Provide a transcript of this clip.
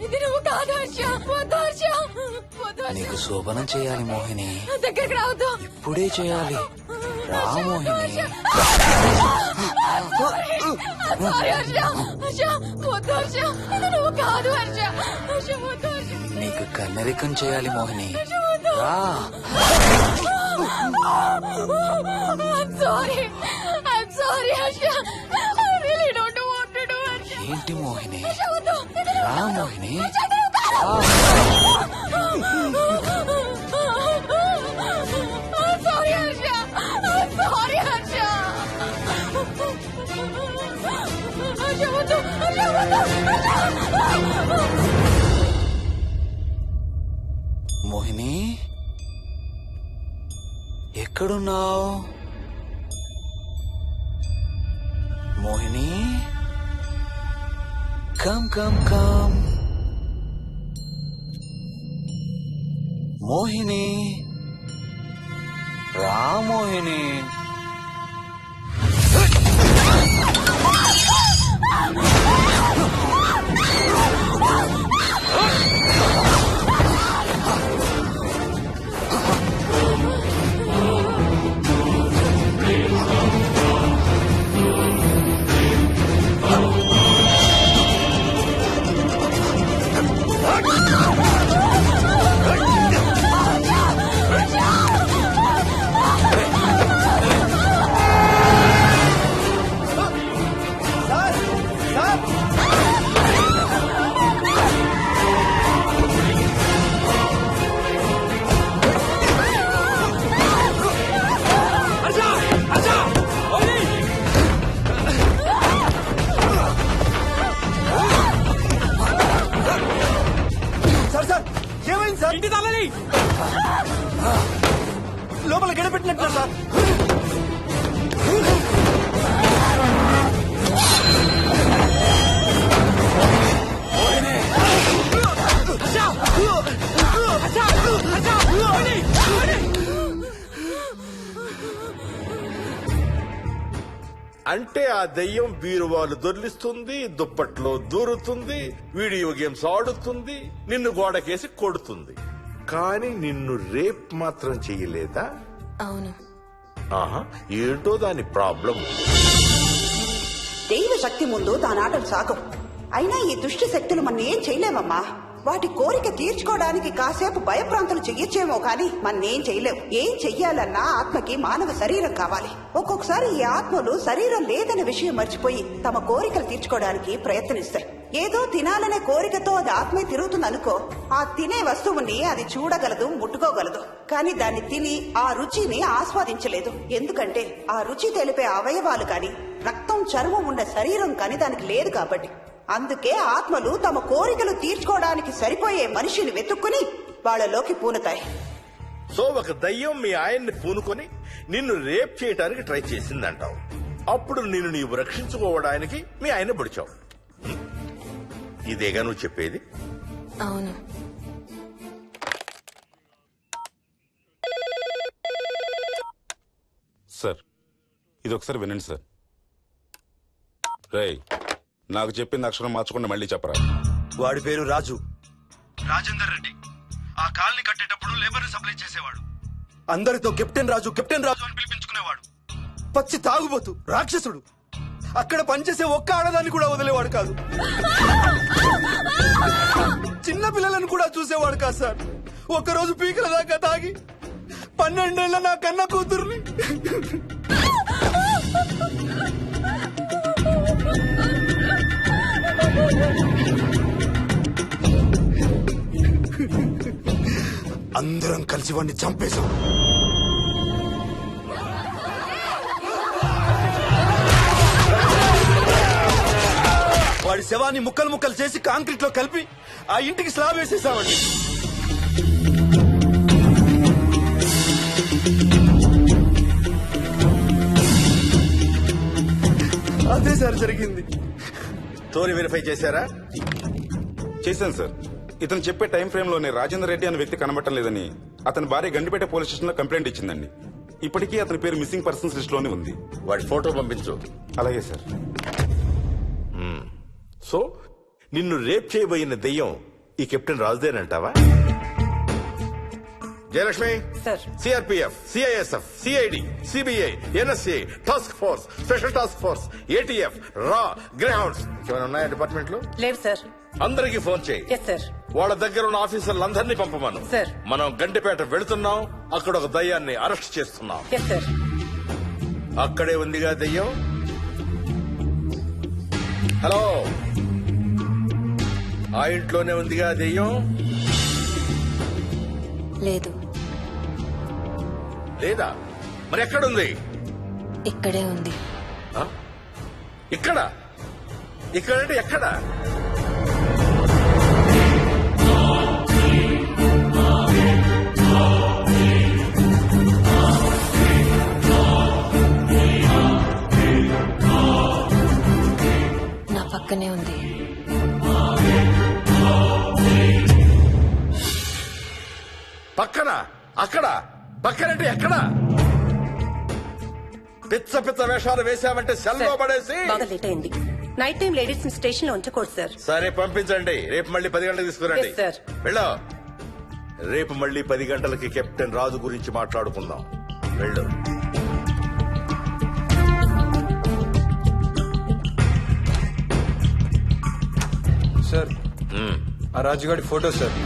ఇది నువ్వు కాదు హర్ష. వద్దు హర్ష. నీకు శోభనం చేయాలి మోహిని. దగ్గరికి రావద్దు. ఇప్పుడే చేయాలి. రా మోహిని. సారీ హర్ష. హర్ష వద్దు హర్ష. ఇది నువ్వు కాదు హర్ష. హర్ష వద్దు హర్ష. నీకు కన్నరికం చేయాలి మోహిని. రా. I'm sorry Harsha. I really don't want to do it. ఏంటి మోహిని? హర్ష వద్దు. రా Mohini. I'm sorry Harsha. I'm sorry Harsha. Harsha వద్దు. హర్ష వద్దు. మోహిని ఎక్కడున్నావు? Mohini come come come. Mohini రా మోహిని. ఇంటి తాళాలి లోపల గడపెట్టినట్టు సార్. అంటే ఆ దెయ్యం బీరువాలు దొర్లిస్తుంది, దుప్పట్లో దూరుతుంది, వీడియో గేమ్స్ ఆడుతుంది, నిన్ను గోడకేసి కొడుతుంది. కానీ నిన్ను రేప్ మాత్రం చెయ్యలేదా? అవును. ఆహా, ఏంటో దాని ప్రాబ్లం. దైవ శక్తి ముందు దానాటలు సాగవు. అయినా ఈ దుష్ట శక్తులు మన ఏం చేయలేమమ్మా. వాటి కోరిక తీర్చుకోవడానికి కాసేపు భయప్రాంతులు చెయ్యొచ్చేమో కానీ మన్నేం చేయలేవు. ఏం చెయ్యాలన్నా ఆత్మకి మానవ శరీరం కావాలి. ఒక్కొక్కసారి ఈ ఆత్మలు శరీరం లేదనే విషయం మర్చిపోయి తమ కోరికలు తీర్చుకోవడానికి ప్రయత్నిస్తాయి. ఏదో తినాలనే కోరికతో అది ఆత్మే తిరుగుతుందనుకో, ఆ తినే వస్తువుని అది చూడగలదు, ముట్టుకోగలదు. కానీ దాన్ని తిని ఆ రుచిని ఆస్వాదించలేదు. ఎందుకంటే ఆ రుచి తెలిపే అవయవాలు కాని, రక్తం చర్మం ఉన్న శరీరం కాని దానికి లేదు కాబట్టి. అందుకే ఆత్మలు తమ కోరికలు తీర్చుకోవడానికి సరిపోయే మనిషిని వెతుక్కుని వాళ్ళలోకి పూనుతాయి. సో ఒక దయ్యం మీ ఆయన్ని పూనుకొని నిన్ను రేప్ చేయడానికి ట్రై చేసిందంటావు. అప్పుడు నిన్ను నీవు రక్షించుకోవడానికి మీ ఆయన పొడిచావు. ఇదేగా నువ్వు చెప్పేది? అవును. సార్ ఇది ఒకసారి వినండి సార్. రేయ్, నాకు చెప్పింది అక్షరం మార్చకుండా మళ్ళీ చెప్పరా. వాడి పేరు రాజు, రాజేందర్ రెడ్డి. ఆ కాలనీ కట్టేటప్పుడు లేబర్ సప్లై చేసేవాడు. అందరితో కెప్టెన్ రాజు కెప్టెన్ రాజు అని పిలిపించుకునేవాడు. పచ్చి తాగుబోతు, రాక్షసుడు. అక్కడ పనిచేసే ఒక్క ఆడదాన్ని కూడా వదిలేవాడు కాదు. చిన్న పిల్లలను కూడా చూసేవాడు కాదు సార్. ఒక్కరోజు పీకల దాకా తాగి 12 ఏళ్ల నా కన్న కూతుర్ని అందరం కలిసి వాడిని చంపేశాం. వాడి శవాన్ని ముక్కలు ముక్కలు చేసి కాంక్రీట్ లో కలిపి ఆ ఇంటికి స్లాబ్ వేసేసామండి. అదే సార్ జరిగింది. స్టోరీ వెరిఫై చేశారా? చేశాను సార్. ఇతను చెప్పే టైం ఫ్రేమ్ లోనే రాజేందర్ రెడ్డి అనే వ్యక్తి కనబడటం లేదని అతని భార్య గండిపేట పోలీస్ స్టేషన్ లో కంప్లైంట్ ఇచ్చిందండి. ఇప్పటికీ అతని పేరు మిస్సింగ్ పర్సన్స్ లిస్ట్ లోనే ఉంది. వాడి ఫోటో పంపించు. అలాగే సార్. సో నిన్ను రేప్ చేయబోయిన దెయ్యం ఈ కెప్టెన్ రాజుదేనంటావా? Jayalakshmi, sir. CRPF, CISF, CID, CBI, NSA, task force, special task force, ATF, రా, గ్రేహౌండ్స్ ఏమైనా ఉన్నాయా డిపార్ట్మెంట్ లో? లేవు సార్. అందరికీ ఫోన్ చేయి. Yes sir. వాళ్ళ దగ్గర ఉన్న ఆఫీసర్లందరినీ పంపమను. సార్. మనం గంటిపేట వెళుతున్నాం, అక్కడ ఒక దయ్యాన్ని అరెస్ట్ చేస్తున్నాం. Yes sir. అక్కడే ఉందిగా దెయ్యం. హలో, ఆ ఇంట్లోనే ఉందిగా దెయ్యం? లేదు, లేదా? మరి ఎక్కడుంది? ఇక్కడే ఉంది. ఆ? ఇక్కడ? ఇక్కడంటే ఎక్కడ? నా పక్కనే ఉంది. పక్కన? అక్కడ? పక్కనంటే ఎక్కడ? పిచ్చ పిచ్చ వేషాలు వేశామంటే సెల్లో పడేసి. బాగా లేట్ అయింది. నైట్ టైం లేడీస్ ని స్టేషన్ లో ఉంచకూడదు సార్. సరే పంపించండి, రేపు మళ్ళీ 10 గంటలకు తీసుకురండి. Yes, sir. వెళ్ళు. రేపు మళ్ళీ 10 గంటలకి కెప్టెన్ రాజు గురించి మాట్లాడుకుందాం. వెళ్ళు. సార్, ఆ రాజుగాడి ఫోటో సార్.